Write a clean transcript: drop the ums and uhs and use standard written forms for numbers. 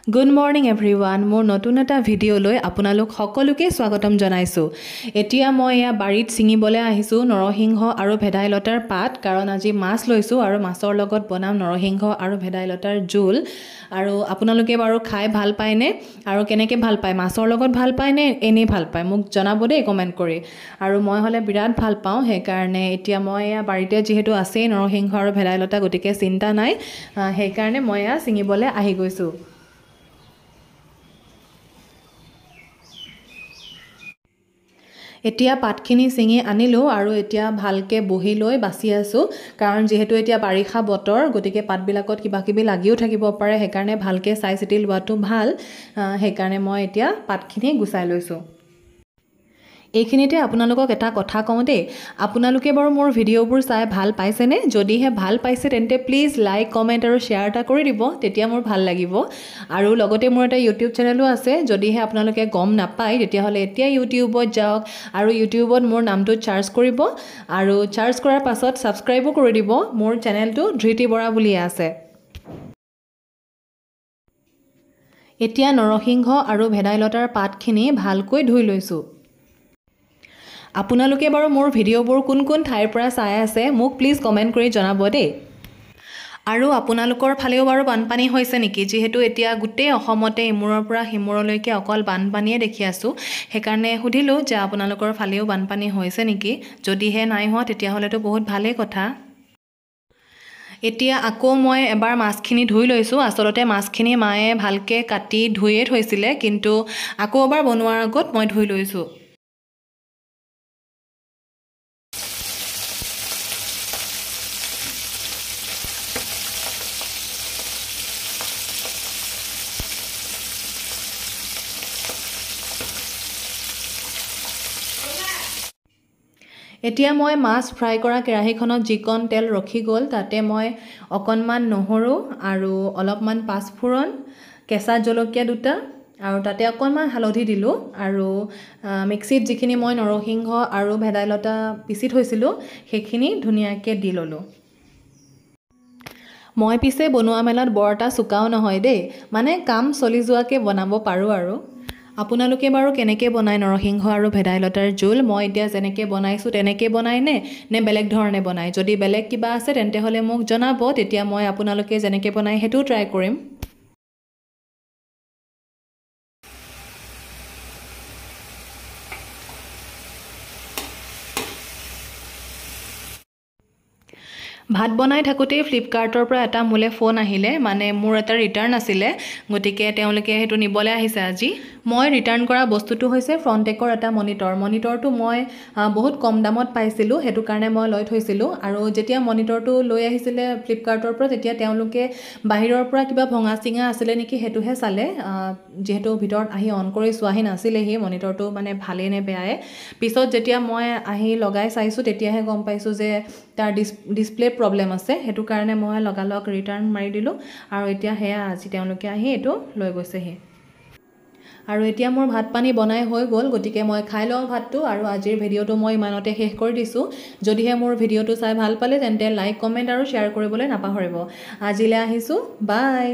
Good morning everyone. মোৰ নতুন এটা ভিডিও লৈ আপোনালোক সকলোকে স্বাগতম জনাইছো। এতিয়া মই বাৰীত ছিঙিবলৈ আহিছো নৰসিংহ আৰু ভেদাইলতাৰ পাত কাৰণ আজি মাছ লৈছো আৰু মাছৰ লগত বনাম নৰসিংহ আৰু ভেদাইলতাৰ জোল। আৰু আপোনালোকে বাৰু খাই ভাল পায়নে আৰু কেনেকৈ ভাল পায় মাছৰ লগত ভাল পায়নে এনেই ভাল পায় মোক জনাব দেই কমেন্ট কৰি। আৰু মই হলে বিৰাট ভাল পাওঁ সেই কাৰণে এতিয়া মই বাৰীতে যেহেতু আছে নৰসিংহ আৰু ভেদাইলতা গটিকে চিন্তা নাই সেই কাৰণে মই ছিঙিবলৈ আহি গৈছো। এতিয়া পাতখিনি ছিঙি আনিলো আৰু এতিয়া ভালকে বহি লৈ বাছি আছো কাৰণ যেহেতু এতিয়া বাৰিষা বতৰ গতিকে পাতবিলাকত কিবা কিবি লাগিও থাকিব পাৰে সেই কাৰণে ভালকে চাই চিতি লোৱাটো ভাল সেই কাৰণে মই এতিয়া পাতখিনি গুছাই লৈছো। এইখিনিতে আপোনালোকক এটা কথা কওঁ দেই আপোনালোকে বাৰু মোৰ ভিডিঅ'বোৰ চাই ভাল পাইছেনে যদিহে ভাল পাইছে তেন্তে প্লিজ লাইক কমেন্ট আৰু শ্বেয়াৰ এটা কৰি দিব তেতিয়া মোৰ ভাল লাগিব। আৰু লগতে মোৰ এটা ইউটিউব চেনেলো আছে যদিহে আপোনালোকে গম নাপায় তেতিয়াহ'লে এতিয়া ইউটিউবত যাওক আৰু ইউটিউবত মোৰ নামটো চাৰ্চ কৰিব আৰু চাৰ্চ কৰাৰ পাছত ছাবস্ক্ৰাইবো কৰি দিব মোৰ চেনেলটো ধৃতি বৰা বুলি আছে। এতিয়া নৰসিংহ আৰু ভেদাইলতাৰ পাতখিনি ভালকৈ ধুই লৈছো। আপোনালোকে বাৰু মোৰ ভিডিঅ'বোৰ কোন কোন ঠাইৰ পৰা চাই আছে মোক প্লিজ কমেন্ট কৰি জনাব দেই। আৰু আপোনালোকৰ ফালেও বাৰু বানপানী হৈছে নেকি যেহেতু এতিয়া গোটেই অসমতে ইমূৰৰ পৰা সিমূৰলৈকে অকল বানপানীয়ে দেখি আছো সেইকাৰণে সুধিলো যে আপোনালোকৰ ফালেও বানপানী হৈছে নেকি যদিহে নাই হোৱা তেতিয়াহ'লেতো বহুত ভালেই কথা। এতিয়া আকৌ মই এবাৰ মাছখিনি ধুই লৈছো আচলতে মাছখিনি মায়ে ভালকে কাটি ধুইয়ে থৈছিলে কিন্তু আকৌ এবাৰ বনোৱাৰ আগত মই ধুই লৈছো। এতিয়া মই মাছ ফ্ৰাই কৰা কেৰাহীখনত যিকণ তেল ৰখি গ'ল তাতে মই অকণমান নহৰু আৰু অলপমান পাঁচফোৰণ কেঁচা জলকীয়া দুটা আৰু তাতে অকণমান হালধি দিলো আৰু মিক্সিত যিখিনি মই নৰসিংহ আৰু ভেদাইলতা পিচি থৈছিলো সেইখিনি ধুনীয়াকৈ দি ল'লো। মই পিছে বনোৱা মেলাত বৰ এটা চোকাও নহয় দেই মানে কাম চলি যোৱাকৈ বনাব পাৰোঁ আৰু। আপোনালোকে বাৰু কেনেকৈ বনায় নৰসিংহ আৰু ভেদাইলতাৰ জোল মই এতিয়া যেনেকৈ বনাইছোঁ তেনেকৈ বনাই নে বেলেগ ধৰণে বনায় যদি বেলেগ কিবা আছে তেন্তে হ'লে মোক জনাব তেতিয়া মই আপোনালোকে যেনেকৈ বনায় সেইটোও ট্ৰাই কৰিম। ভাত বনাই থাকোঁতেই ফ্লিপকাৰ্টৰ পৰা এটা মোলে ফোন আহিলে মানে মোৰ এটা ৰিটাৰ্ণ আছিলে গতিকে তেওঁলোকে সেইটো নিবলৈ আহিছে আজি। মই ৰিটাৰ্ণ কৰা বস্তুটো হৈছে ফ্ৰণ্টেকৰ এটা মনিটৰটো মই বহুত কম দামত পাইছিলোঁ সেইটো কাৰণে মই লৈ থৈছিলোঁ আৰু যেতিয়া মনিটৰটো লৈ আহিছিলে ফ্লিপকাৰ্টৰ পৰা তেতিয়া তেওঁলোকে বাহিৰৰ পৰা কিবা ভঙা চিঙা আছিলে নেকি সেইটোহে চালে যিহেতু ভিতৰত আহি অন কৰি চোৱাহি নাছিলে সেই মনিটৰটো মানে ভালেই নে বেয়াই পিছত যেতিয়া মই আহি লগাই চাইছোঁ তেতিয়াহে গম পাইছোঁ যে তাৰ ডিসপ্লে প্ৰবলেম আছে সেইটো কাৰণে মই লগালগ ৰিটাৰ্ণ মাৰি দিলোঁ আৰু এতিয়া হেয়া আজি তেওঁলোকে আহি এইটো লৈ গৈছেহি। আৰু এতিয়া মোৰ ভাত পানী বনাই হৈ গ'ল গতিকে মই খাই লওঁ ভাতটো আৰু আজিৰ ভিডিঅ'টো মই ইমানতে শেষ কৰি দিছোঁ। যদিহে মোৰ ভিডিঅ'টো চাই ভাল পালে তেন্তে লাইক কমেণ্ট আৰু শ্বেয়াৰ কৰিবলৈ নাপাহৰিব। আজিলৈ আহিছোঁ বাই।